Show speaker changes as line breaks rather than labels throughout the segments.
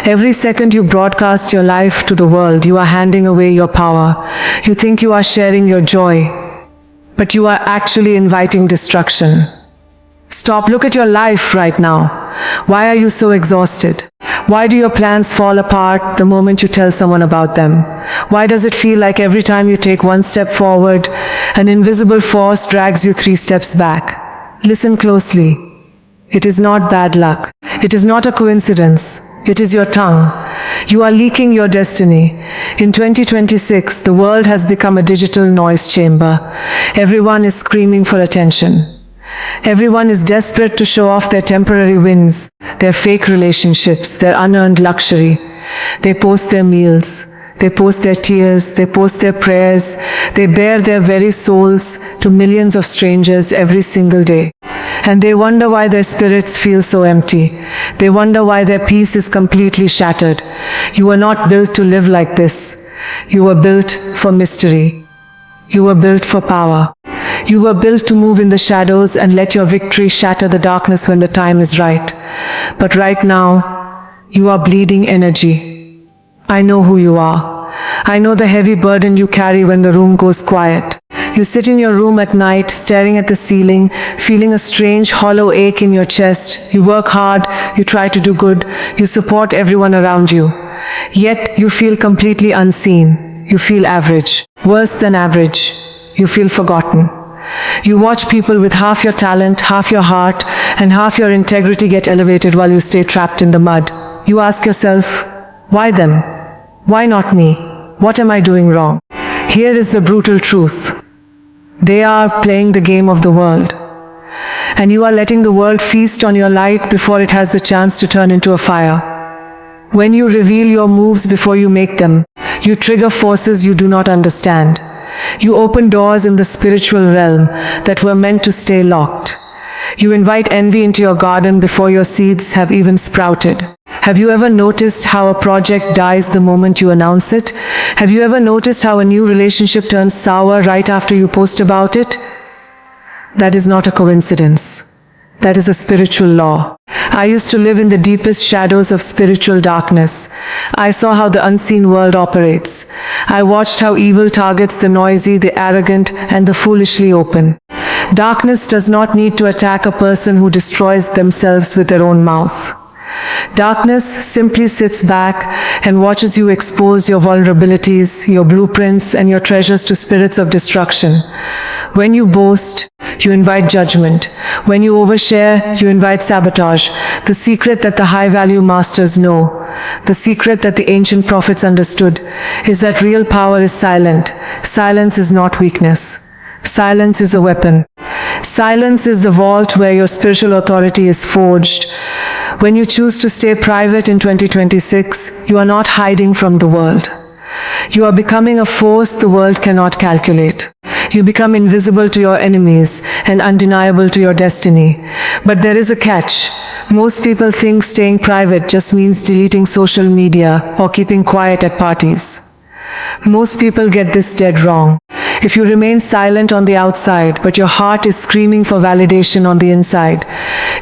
Every second you broadcast your life to the world, you are handing away your power. You think you are sharing your joy, but you are actually inviting destruction. Stop, look at your life right now. Why are you so exhausted? Why do your plans fall apart the moment you tell someone about them? Why does it feel like every time you take one step forward, an invisible force drags you 3 steps back? Listen closely. It is not bad luck. It is not a coincidence. It is your tongue. You are leaking your destiny. In 2026, the world has become a digital noise chamber. Everyone is screaming for attention. Everyone is desperate to show off their temporary wins, their fake relationships, their unearned luxury. They post their meals, they post their tears, they post their prayers, they bare their very souls to millions of strangers every single day. And they wonder why their spirits feel so empty. They wonder why their peace is completely shattered. You were not built to live like this. You were built for mystery. You were built for power. You were built to move in the shadows and let your victory shatter the darkness when the time is right. But right now, you are bleeding energy. I know who you are. I know the heavy burden you carry when the room goes quiet. You sit in your room at night, staring at the ceiling, feeling a strange hollow ache in your chest. You work hard, you try to do good, you support everyone around you. Yet you feel completely unseen. You feel average. Worse than average. You feel forgotten. You watch people with half your talent, half your heart, and half your integrity get elevated while you stay trapped in the mud. You ask yourself, why them? Why not me? What am I doing wrong? Here is the brutal truth. They are playing the game of the world. And you are letting the world feast on your light before it has the chance to turn into a fire. When you reveal your moves before you make them, you trigger forces you do not understand. You open doors in the spiritual realm that were meant to stay locked. You invite envy into your garden before your seeds have even sprouted. Have you ever noticed how a project dies the moment you announce it? Have you ever noticed how a new relationship turns sour right after you post about it? That is not a coincidence. That is a spiritual law. I used to live in the deepest shadows of spiritual darkness. I saw how the unseen world operates. I watched how evil targets the noisy, the arrogant, and the foolishly open. Darkness does not need to attack a person who destroys themselves with their own mouth. Darkness simply sits back and watches you expose your vulnerabilities, your blueprints, and your treasures to spirits of destruction. When you boast, you invite judgment. When you overshare, you invite sabotage. The secret that the high-value masters know, the secret that the ancient prophets understood, is that real power is silent. Silence is not weakness. Silence is a weapon. Silence is the vault where your spiritual authority is forged. When you choose to stay private in 2026, you are not hiding from the world. You are becoming a force the world cannot calculate. You become invisible to your enemies and undeniable to your destiny. But there is a catch. Most people think staying private just means deleting social media or keeping quiet at parties. Most people get this dead wrong. If you remain silent on the outside, but your heart is screaming for validation on the inside,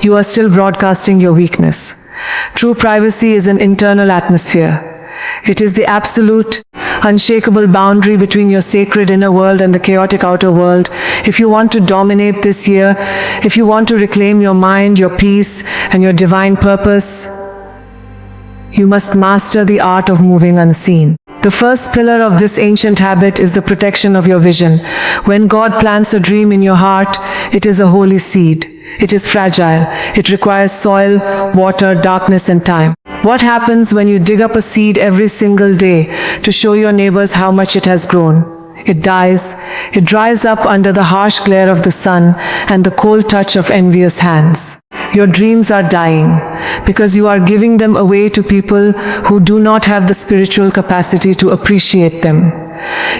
you are still broadcasting your weakness. True privacy is an internal atmosphere. It is the absolute, unshakable boundary between your sacred inner world and the chaotic outer world. If you want to dominate this year, if you want to reclaim your mind, your peace, and your divine purpose, you must master the art of moving unseen. The first pillar of this ancient habit is the protection of your vision. When God plants a dream in your heart, it is a holy seed. It is fragile. It requires soil, water, darkness, and time. What happens when you dig up a seed every single day to show your neighbors how much it has grown? It dies. It dries up under the harsh glare of the sun and the cold touch of envious hands. Your dreams are dying because you are giving them away to people who do not have the spiritual capacity to appreciate them.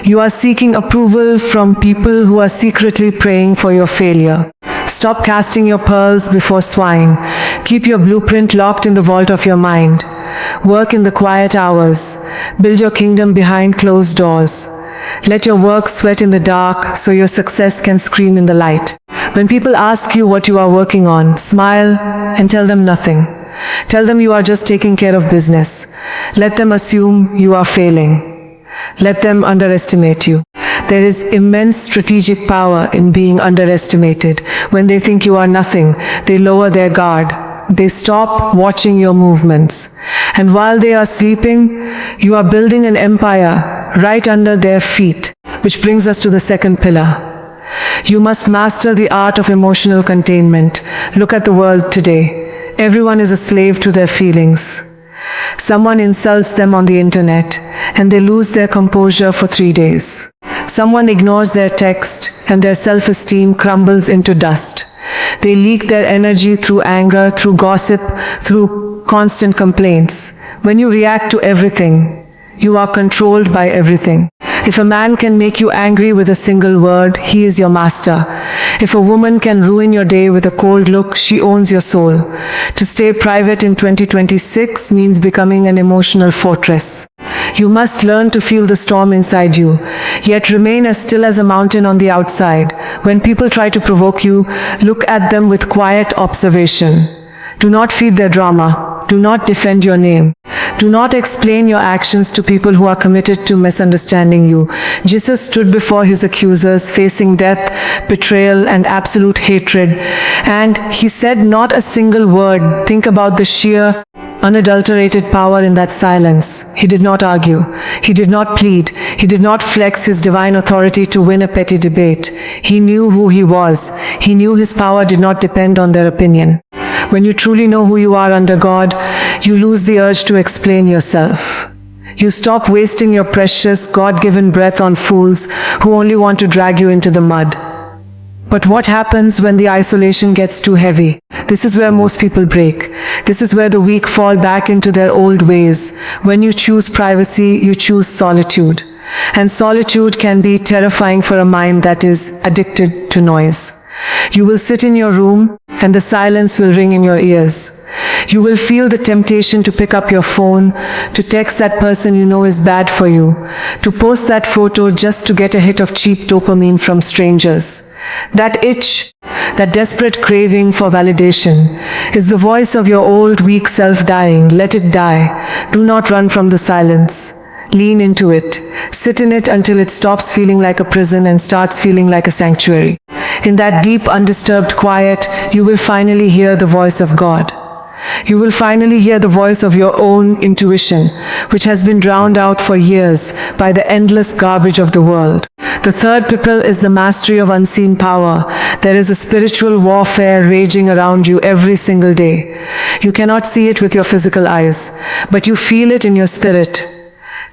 You are seeking approval from people who are secretly praying for your failure. Stop casting your pearls before swine. Keep your blueprint locked in the vault of your mind. Work in the quiet hours. Build your kingdom behind closed doors. Let your work sweat in the dark so your success can scream in the light. When people ask you what you are working on, smile and tell them nothing. Tell them you are just taking care of business. Let them assume you are failing. Let them underestimate you. There is immense strategic power in being underestimated. When they think you are nothing, they lower their guard. They stop watching your movements. And while they are sleeping, you are building an empire right under their feet. Which brings us to the second pillar. You must master the art of emotional containment. Look at the world today. Everyone is a slave to their feelings. Someone insults them on the internet, and they lose their composure for 3 days. Someone ignores their text, and their self-esteem crumbles into dust. They leak their energy through anger, through gossip, through constant complaints. When you react to everything, you are controlled by everything. If a man can make you angry with a single word, he is your master. If a woman can ruin your day with a cold look, she owns your soul. To stay private in 2026 means becoming an emotional fortress. You must learn to feel the storm inside you, yet remain as still as a mountain on the outside. When people try to provoke you, look at them with quiet observation. Do not feed their drama. Do not defend your name. Do not explain your actions to people who are committed to misunderstanding you. Jesus stood before his accusers, facing death, betrayal, and absolute hatred. And he said not a single word. Think about the sheer, unadulterated power in that silence. He did not argue. He did not plead. He did not flex his divine authority to win a petty debate. He knew who he was. He knew his power did not depend on their opinion. When you truly know who you are under God, you lose the urge to explain yourself. You stop wasting your precious, God-given breath on fools who only want to drag you into the mud. But what happens when the isolation gets too heavy? This is where most people break. This is where the weak fall back into their old ways. When you choose privacy, you choose solitude. And solitude can be terrifying for a mind that is addicted to noise. You will sit in your room, and the silence will ring in your ears. You will feel the temptation to pick up your phone, to text that person you know is bad for you, to post that photo just to get a hit of cheap dopamine from strangers. That itch, that desperate craving for validation, is the voice of your old, weak self dying. Let it die. Do not run from the silence. Lean into it. Sit in it until it stops feeling like a prison and starts feeling like a sanctuary. In that deep, undisturbed quiet, you will finally hear the voice of God. You will finally hear the voice of your own intuition, which has been drowned out for years by the endless garbage of the world. The third pillar is the mastery of unseen power. There is a spiritual warfare raging around you every single day. You cannot see it with your physical eyes, but you feel it in your spirit.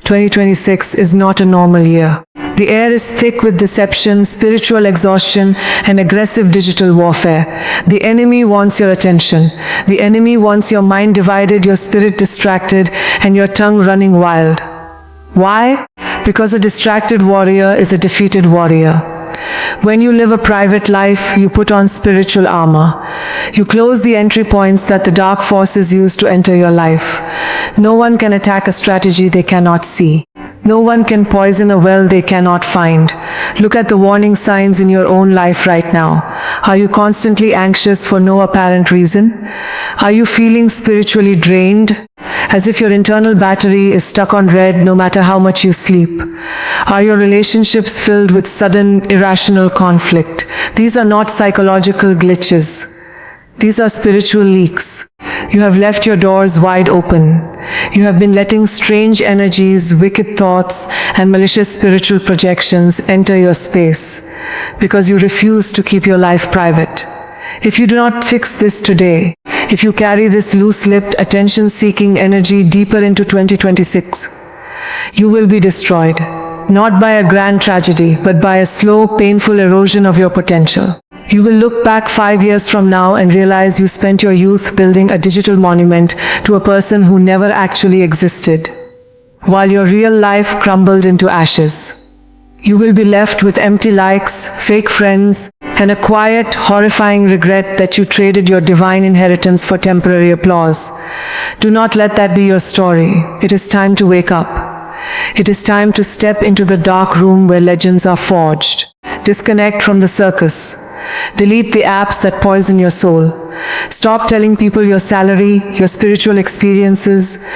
2026 is not a normal year. The air is thick with deception, spiritual exhaustion, and aggressive digital warfare. The enemy wants your attention. The enemy wants your mind divided, your spirit distracted, and your tongue running wild. Why? Because a distracted warrior is a defeated warrior. When you live a private life, you put on spiritual armor. You close the entry points that the dark forces use to enter your life. No one can attack a strategy they cannot see. No one can poison a well they cannot find. Look at the warning signs in your own life right now. Are you constantly anxious for no apparent reason? Are you feeling spiritually drained, as if your internal battery is stuck on red no matter how much you sleep? Are your relationships filled with sudden, irrational conflict? These are not psychological glitches. These are spiritual leaks. You have left your doors wide open. You have been letting strange energies, wicked thoughts, and malicious spiritual projections enter your space because you refuse to keep your life private. If you do not fix this today, if you carry this loose-lipped, attention-seeking energy deeper into 2026, you will be destroyed, not by a grand tragedy, but by a slow, painful erosion of your potential. You will look back 5 years from now and realize you spent your youth building a digital monument to a person who never actually existed, while your real life crumbled into ashes. You will be left with empty likes, fake friends, and a quiet, horrifying regret that you traded your divine inheritance for temporary applause. Do not let that be your story. It is time to wake up. It is time to step into the dark room where legends are forged. Disconnect from the circus. Delete the apps that poison your soul. Stop telling people your salary, your spiritual experiences,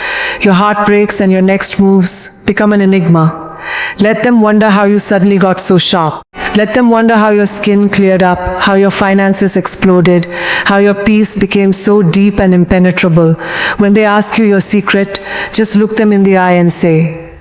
your heartbreaks, and your next moves become an enigma. Let them wonder how you suddenly got so sharp. Let them wonder how your skin cleared up, how your finances exploded, how your peace became so deep and impenetrable. When they ask you your secret, just look them in the eye and say,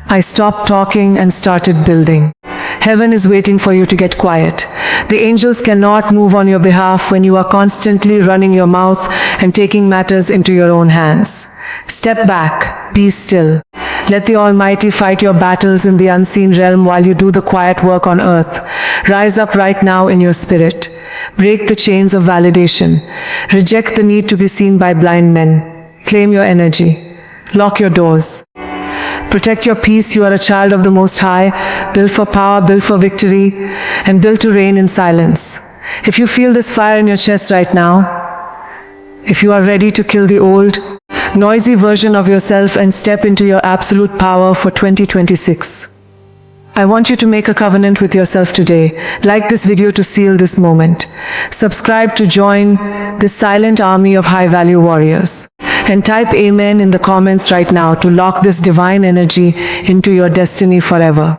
I stopped talking and started building. Heaven is waiting for you to get quiet. The angels cannot move on your behalf when you are constantly running your mouth and taking matters into your own hands. Step back, be still. Let the Almighty fight your battles in the unseen realm while you do the quiet work on earth. Rise up right now in your spirit. Break the chains of validation. Reject the need to be seen by blind men. Claim your energy. Lock your doors. Protect your peace. You are a child of the Most High, built for power, built for victory, and built to reign in silence. If you feel this fire in your chest right now, if you are ready to kill the old, noisy version of yourself and step into your absolute power for 2026. I want you to make a covenant with yourself today. Like this video to seal this moment. Subscribe to join this silent army of high-value warriors. And type Amen in the comments right now to lock this divine energy into your destiny forever.